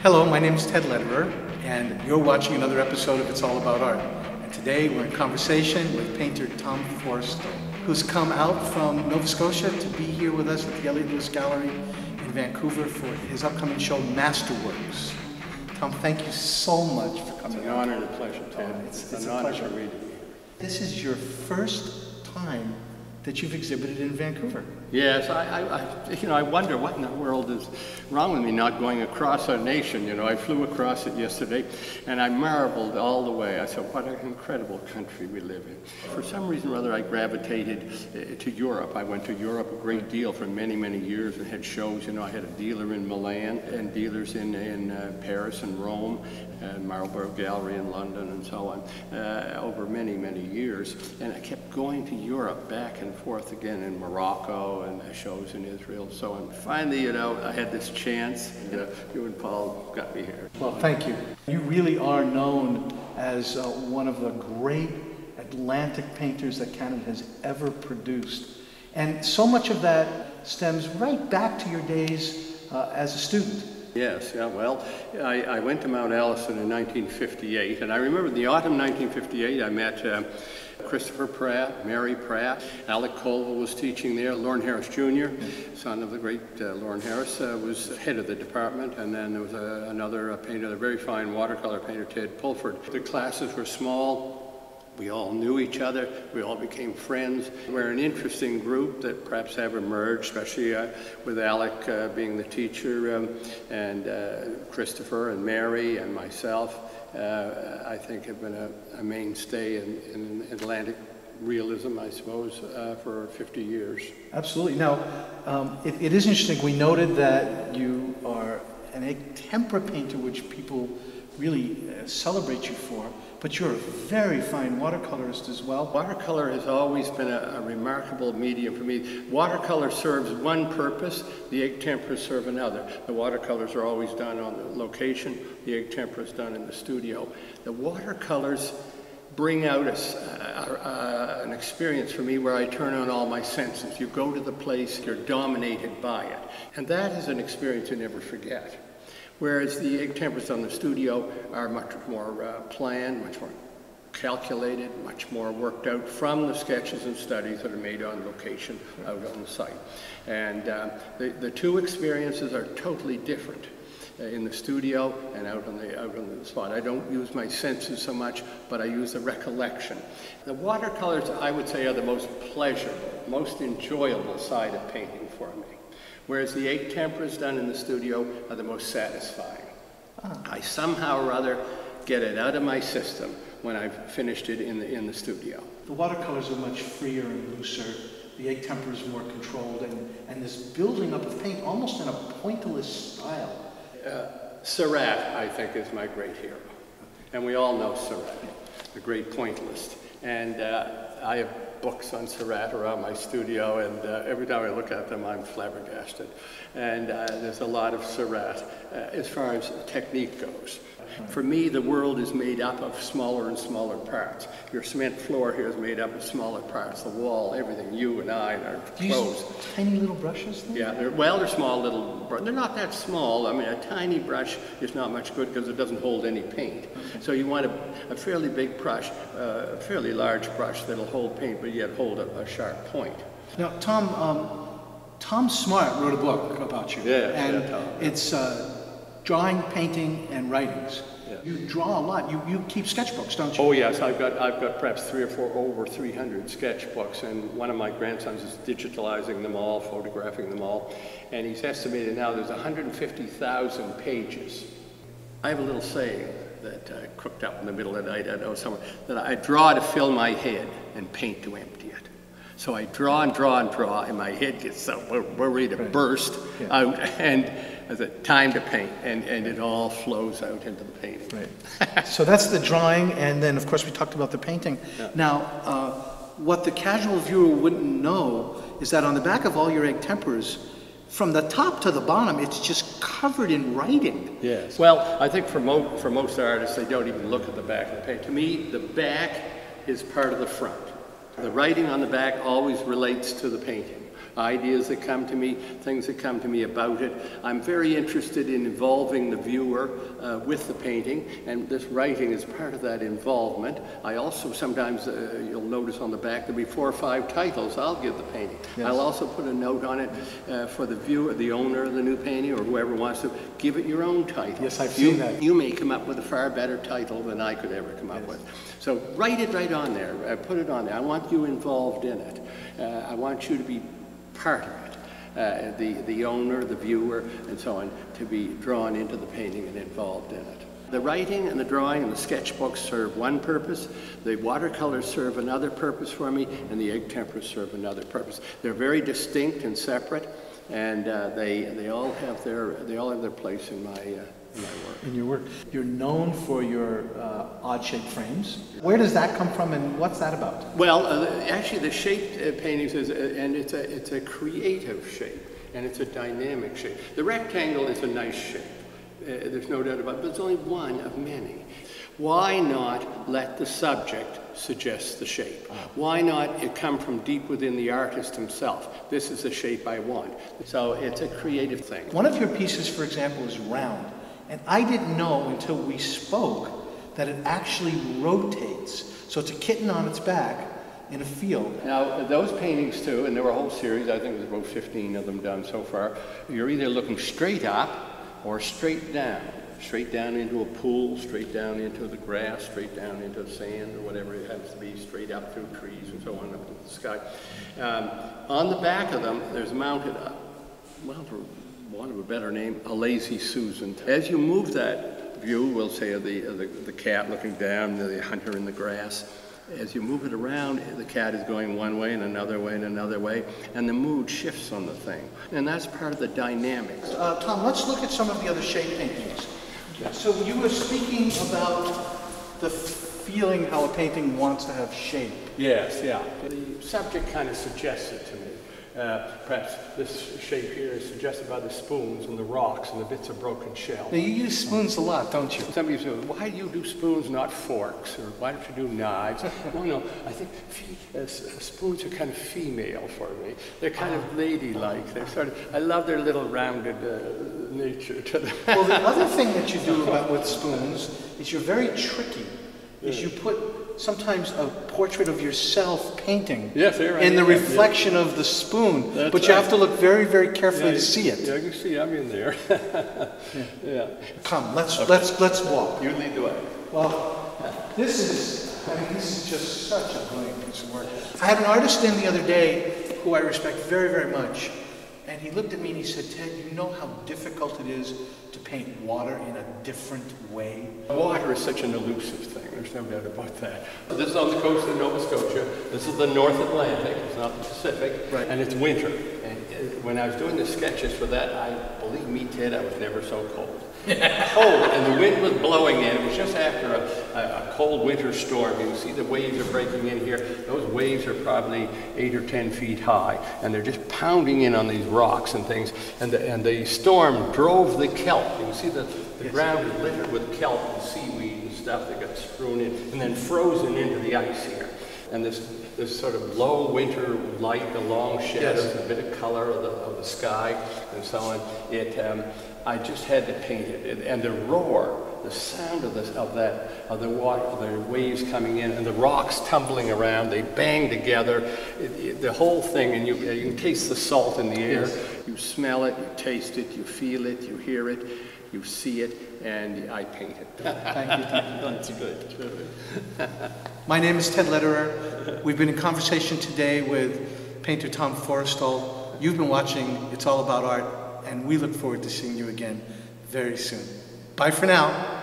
Hello, my name is Ted Lederer, and you're watching another episode of It's All About Art. And today we're in conversation with painter Tom Forrestall, who's come out from Nova Scotia to be here with us at the Elliott Lewis Gallery in Vancouver for his upcoming show, Masterworks. Tom, thank you so much for coming. It's an honor and a pleasure, Ted. It's an a honor pleasure. for me to be here. This is your first time that you've exhibited in Vancouver. Yes, I wonder what in the world is wrong with me not going across our nation. You know, I flew across it yesterday, and I marveled all the way. I said, what an incredible country we live in. For some reason or other, I gravitated to Europe. I went to Europe a great deal for many, many years and had shows. You know, I had a dealer in Milan and dealers in Paris and Rome, and Marlborough Gallery in London and so on, over many, many years. And I kept going to Europe back and forth again in Morocco and shows in Israel. So finally, you know, I had this chance. You and Paul got me here. Well, thank you. You really are known as one of the great Atlantic painters that Canada has ever produced. And so much of that stems right back to your days as a student. Yes, yeah, well, I went to Mount Allison in 1958, and I remember in the autumn 1958 I met Christopher Pratt, Mary Pratt, Alec Colville was teaching there, Lorne Harris Jr., son of the great Lorne Harris, was head of the department, and then there was another painter, a very fine watercolor painter, Ted Pulford. The classes were small. We all knew each other. We all became friends. We're an interesting group that perhaps have emerged, especially with Alec being the teacher, and Christopher and Mary and myself. I think have been a mainstay in Atlantic realism, I suppose, for 50 years. Absolutely. Now, it is interesting. We noted that you are an egg tempera painter, which people really celebrate you for, but you're a very fine watercolorist as well. Watercolor has always been a remarkable medium for me. Watercolor serves one purpose, the egg tempera serve another. The watercolors are always done on the location, the egg tempera is done in the studio. The watercolors bring out an experience for me where I turn on all my senses. You go to the place, you're dominated by it. And that is an experience you never forget. Whereas the egg temperas on the studio are much more planned, much more calculated, much more worked out from the sketches and studies that are made on location out on the site. And the two experiences are totally different in the studio and out on the spot. I don't use my senses so much, but I use the recollection. The watercolors, I would say, are the most pleasurable, most enjoyable side of painting for me. Whereas the egg temperas done in the studio are the most satisfying. I somehow or other get it out of my system when I've finished it in the studio. The watercolors are much freer and looser. The egg tempera is more controlled, and this building up of paint almost in a pointillist style. Seurat, I think, is my great hero. And we all know Seurat, the great pointillist. And I have books on Seurat around my studio, and every time I look at them, I'm flabbergasted. And there's a lot of Seurat as far as technique goes. For me, the world is made up of smaller and smaller parts. Your cement floor here is made up of smaller parts. The wall, everything, you and I, and our clothes. Tiny little brushes then? Yeah, they're small little, they're not that small. I mean, a tiny brush is not much good because it doesn't hold any paint. Okay. So you want a fairly big brush, a fairly large brush that'll hold paint, but yet hold a sharp point. Now, Tom Smart wrote a book about you. Yeah, and Tom. It's drawing, painting, and writings. Yeah. You draw a lot. You keep sketchbooks, don't you? Oh yes, I've got perhaps 3 or 4 over 300 sketchbooks, and one of my grandsons is digitalizing them all, photographing them all, and he's estimated now there's 150,000 pages. I have a little saying that I cooked up in the middle of the night, I know somewhere, that I draw to fill my head and paint to empty it. So I draw and draw and draw, and my head gets so we're ready to burst out, and there's a time to paint, and it all flows out into the painting. Right. So that's the drawing, and then of course we talked about the painting. Yeah. Now, what the casual viewer wouldn't know is that on the back of all your egg temperas, from the top to the bottom, it's just covered in writing. Yes. Well, I think for most artists, they don't even look at the back of the paint. To me, the back is part of the front. The writing on the back always relates to the painting. ideas that come to me, things that come to me about it. I'm very interested in involving the viewer with the painting, and this writing is part of that involvement. I also sometimes, you'll notice on the back, there'll be 4 or 5 titles I'll give the painting. Yes. I'll also put a note on it for the viewer, the owner of the new painting, or whoever wants to give it your own title. Yes, I've seen that. You may come up with a far better title than I could ever come up with. So write it right on there, put it on there. I want you involved in it. I want you to be part of it. The owner, the viewer, and so on, to be drawn into the painting and involved in it. The writing and the drawing and the sketchbooks serve one purpose, the watercolors serve another purpose for me, and the egg tempers serve another purpose. They're very distinct and separate, and they all have their place in my work. In your work. You're known for your odd-shaped frames. Where does that come from, and what's that about? Well, actually, the shaped paintings and it's a creative shape, and it's a dynamic shape. The rectangle is a nice shape. There's no doubt about it, but it's only one of many. Why not let the subject suggest the shape? Why not it come from deep within the artist himself? This is the shape I want. So it's a creative thing. One of your pieces, for example, is round. And I didn't know until we spoke that it actually rotates. So it's a kitten on its back in a field. Now, those paintings too, and there were a whole series, I think there's about 15 of them done so far, you're either looking straight up or straight down into a pool, straight down into the grass, straight down into sand or whatever it happens to be, straight up through trees and so on up into the sky. On the back of them, there's mounted, well, for want of a better name, a lazy Susan. As you move that view, we'll say of the cat looking down, the hunter in the grass, as you move it around, the cat is going one way and another way and another way, and the mood shifts on the thing. And that's part of the dynamics. Tom, let's look at some of the other shape paintings. So you were speaking about the feeling how a painting wants to have shape. Yes, yeah. The subject kind of suggests it to me. Perhaps this shape here is suggested by the spoons and the rocks and the bits of broken shell. Now, you use spoons a lot, don't you? Some people say, why do you do spoons, not forks? Or why don't you do knives? No, I think spoons are kind of female for me. They're kind of ladylike. They're sort of, I love their little rounded nature to them. Well, the other thing that you do with spoons is you're very tricky. Is you put sometimes a portrait of yourself painting in the reflection of the spoon, but you have to look very, very carefully to see it. Yeah, you can see I'm in there. Yeah. Come, let's walk. You lead the way. Well, this is just such a brilliant piece of work. I had an artist in the other day who I respect very, very much, and he looked at me and he said, "Ted, you know how difficult it is to paint water in a different way?" Water is such an elusive thing, there's no doubt about that. This is on the coast of Nova Scotia. This is the North Atlantic, it's not the Pacific, right. And it's winter. And when I was doing the sketches for that, believe me, Ted, I was never so cold. Cold, and the wind was blowing in. It was just after a cold winter storm. You can see the waves are breaking in here. Those waves are probably 8 or 10 feet high, and they're just pounding in on these rocks and things. And the storm drove the kelp. You can see the ground is littered with kelp and seaweed and stuff that got strewn in, and then frozen into the ice here. And this sort of low winter light, the long shadows, a bit of color of the sky, and so on. I just had to paint it, and the roar, the sound of the water, the waves coming in, and the rocks tumbling around, they bang together, the whole thing, and you can taste the salt in the air. You smell it, you taste it, you feel it, you hear it, you see it, and I paint it. Thank you. That's good. My name is Ted Lederer. We've been in conversation today with painter Tom Forrestall. You've been watching It's All About Art, and we look forward to seeing you again very soon. Bye for now.